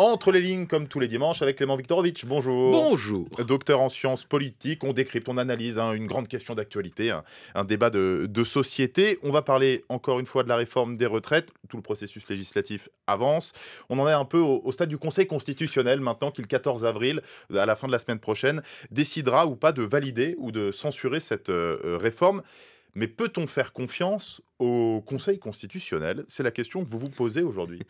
Entre les lignes, comme tous les dimanches, avec Clément Viktorovitch. Bonjour. Bonjour. Docteur en sciences politiques, on décrypte, on analyse une grande question d'actualité, un débat de société. On va parler encore une fois de la réforme des retraites. Tout le processus législatif avance. On en est un peu au stade du Conseil constitutionnel maintenant qui, le 14 avril, à la fin de la semaine prochaine, décidera ou pas de valider ou de censurer cette réforme. Mais peut-on faire confiance au Conseil constitutionnel? C'est la question que vous vous posez aujourd'hui.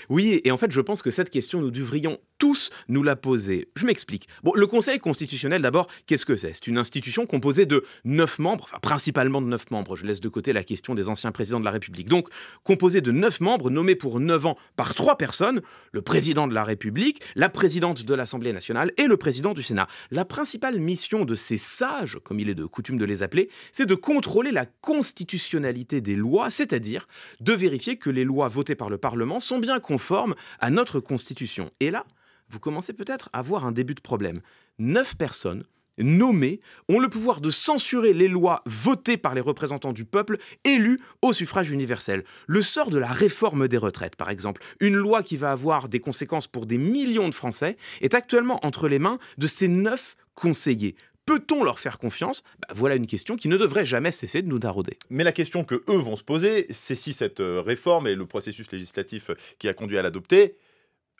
Oui, et en fait, je pense que cette question, nous devrions tous nous la poser. Je m'explique. Bon, le Conseil constitutionnel, d'abord, qu'est-ce que c'est? C'est une institution composée de 9 membres, enfin principalement de 9 membres. Je laisse de côté la question des anciens présidents de la République. Donc, composée de 9 membres nommés pour 9 ans par 3 personnes, le président de la République, la présidente de l'Assemblée nationale et le président du Sénat. La principale mission de ces sages, comme il est de coutume de les appeler, c'est de contrôler la constitutionnalité des lois, c'est-à-dire de vérifier que les lois votées par le Parlement sont bien conformes à notre Constitution. Et là, vous commencez peut-être à voir un début de problème. 9 personnes nommées ont le pouvoir de censurer les lois votées par les représentants du peuple élus au suffrage universel. Le sort de la réforme des retraites, par exemple, une loi qui va avoir des conséquences pour des millions de Français, est actuellement entre les mains de ces 9 conseillers. Peut-on leur faire confiance? Voilà une question qui ne devrait jamais cesser de nous tarauder. Mais la question que eux vont se poser, c'est si cette réforme et le processus législatif qui a conduit à l'adopter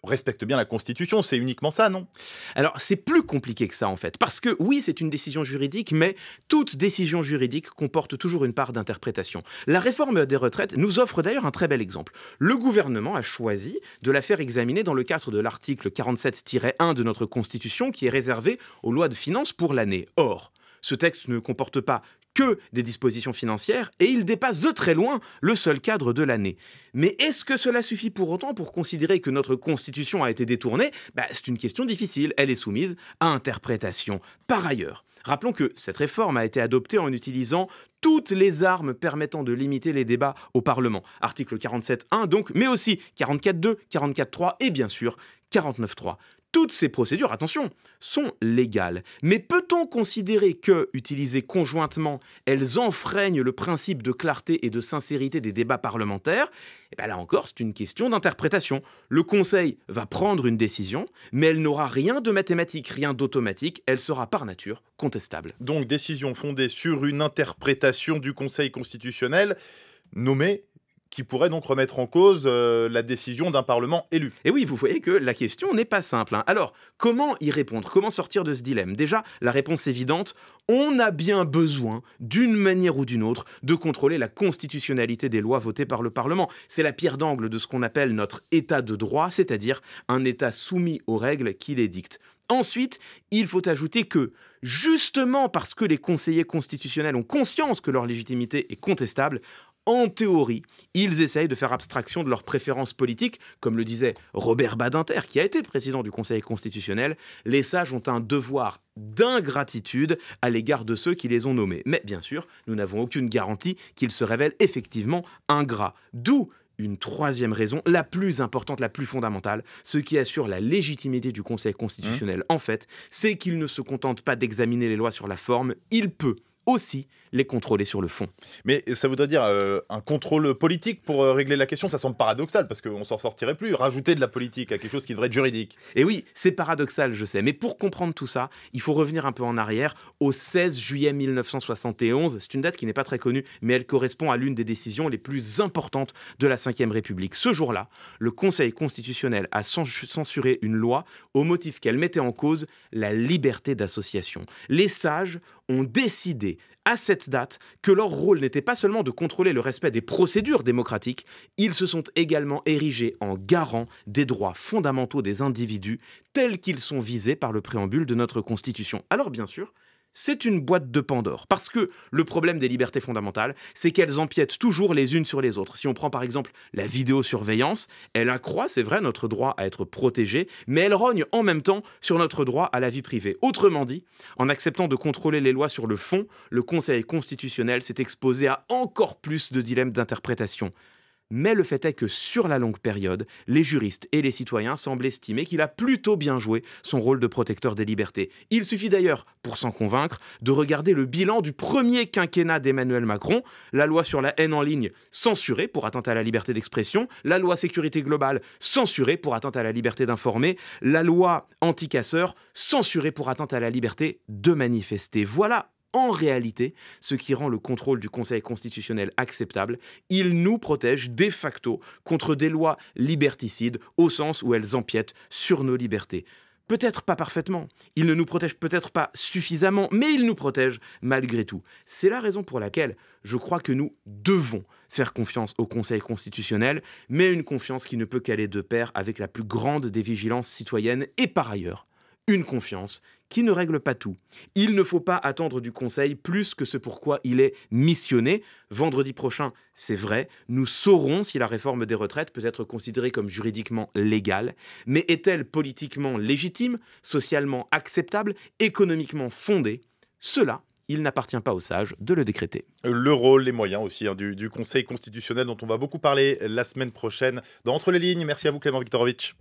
respectent bien la Constitution. C'est uniquement ça, non? Alors, c'est plus compliqué que ça, en fait. Parce que, oui, c'est une décision juridique, mais toute décision juridique comporte toujours une part d'interprétation. La réforme des retraites nous offre d'ailleurs un très bel exemple. Le gouvernement a choisi de la faire examiner dans le cadre de l'article 47-1 de notre Constitution, qui est réservé aux lois de finances pour l'année. Or, ce texte ne comporte pas que des dispositions financières et il dépasse de très loin le seul cadre de l'année. Mais est-ce que cela suffit pour autant pour considérer que notre Constitution a été détournée? C'est une question difficile, elle est soumise à interprétation. Par ailleurs, rappelons que cette réforme a été adoptée en utilisant toutes les armes permettant de limiter les débats au Parlement. Article 47.1 donc, mais aussi 44.2, 44.3 et bien sûr 49.3. Toutes ces procédures, attention, sont légales. Mais peut-on considérer que, utilisées conjointement, elles enfreignent le principe de clarté et de sincérité des débats parlementaires? Là encore, c'est une question d'interprétation. Le Conseil va prendre une décision, mais elle n'aura rien de mathématique, rien d'automatique. Elle sera par nature contestable. Donc, décision fondée sur une interprétation du Conseil constitutionnel nommée, qui pourrait donc remettre en cause la décision d'un Parlement élu. Et oui, vous voyez que la question n'est pas simple. Alors, comment y répondre? Comment sortir de ce dilemme? Déjà, la réponse évidente, on a bien besoin, d'une manière ou d'une autre, de contrôler la constitutionnalité des lois votées par le Parlement. C'est la pierre d'angle de ce qu'on appelle notre État de droit, c'est-à-dire un État soumis aux règles qui les dictent. Ensuite, il faut ajouter que, justement parce que les conseillers constitutionnels ont conscience que leur légitimité est contestable, en théorie, ils essayent de faire abstraction de leurs préférences politiques, comme le disait Robert Badinter, qui a été président du Conseil constitutionnel. Les sages ont un devoir d'ingratitude à l'égard de ceux qui les ont nommés. Mais bien sûr, nous n'avons aucune garantie qu'ils se révèlent effectivement ingrats. D'où une troisième raison, la plus importante, la plus fondamentale, ce qui assure la légitimité du Conseil constitutionnel, en fait, c'est qu'il ne se contente pas d'examiner les lois sur la forme, il peut aussi les contrôler sur le fond. Mais ça voudrait dire un contrôle politique pour régler la question. Ça semble paradoxal parce qu'on s'en sortirait plus. Rajouter de la politique à quelque chose qui devrait être juridique. Et oui, c'est paradoxal, je sais. Mais pour comprendre tout ça, il faut revenir un peu en arrière au 16 juillet 1971. C'est une date qui n'est pas très connue, mais elle correspond à l'une des décisions les plus importantes de la Ve République. Ce jour-là, le Conseil constitutionnel a censuré une loi au motif qu'elle mettait en cause la liberté d'association. Les sages ont décidé à cette date que leur rôle n'était pas seulement de contrôler le respect des procédures démocratiques, ils se sont également érigés en garants des droits fondamentaux des individus tels qu'ils sont visés par le préambule de notre Constitution. Alors bien sûr, c'est une boîte de Pandore. Parce que le problème des libertés fondamentales, c'est qu'elles empiètent toujours les unes sur les autres. Si on prend par exemple la vidéosurveillance, elle accroît, c'est vrai, notre droit à être protégé, mais elle rogne en même temps sur notre droit à la vie privée. Autrement dit, en acceptant de contrôler les lois sur le fond, le Conseil constitutionnel s'est exposé à encore plus de dilemmes d'interprétation. Mais le fait est que sur la longue période, les juristes et les citoyens semblent estimer qu'il a plutôt bien joué son rôle de protecteur des libertés. Il suffit d'ailleurs, pour s'en convaincre, de regarder le bilan du premier quinquennat d'Emmanuel Macron, la loi sur la haine en ligne censurée pour atteinte à la liberté d'expression, la loi sécurité globale censurée pour atteinte à la liberté d'informer, la loi anti-casseurs censurée pour atteinte à la liberté de manifester. Voilà en réalité ce qui rend le contrôle du Conseil constitutionnel acceptable. Il nous protège de facto contre des lois liberticides au sens où elles empiètent sur nos libertés. Peut-être pas parfaitement, il ne nous protège peut-être pas suffisamment, mais il nous protège malgré tout. C'est la raison pour laquelle je crois que nous devons faire confiance au Conseil constitutionnel, mais une confiance qui ne peut qu'aller de pair avec la plus grande des vigilances citoyennes et par ailleurs, une confiance qui ne règle pas tout. Il ne faut pas attendre du Conseil plus que ce pourquoi il est missionné. Vendredi prochain, c'est vrai, nous saurons si la réforme des retraites peut être considérée comme juridiquement légale, mais est-elle politiquement légitime, socialement acceptable, économiquement fondée? Cela, il n'appartient pas aux sages de le décréter. Le rôle, les moyens aussi du Conseil constitutionnel dont on va beaucoup parler la semaine prochaine dans Entre les lignes. Merci à vous Clément Viktorovitch.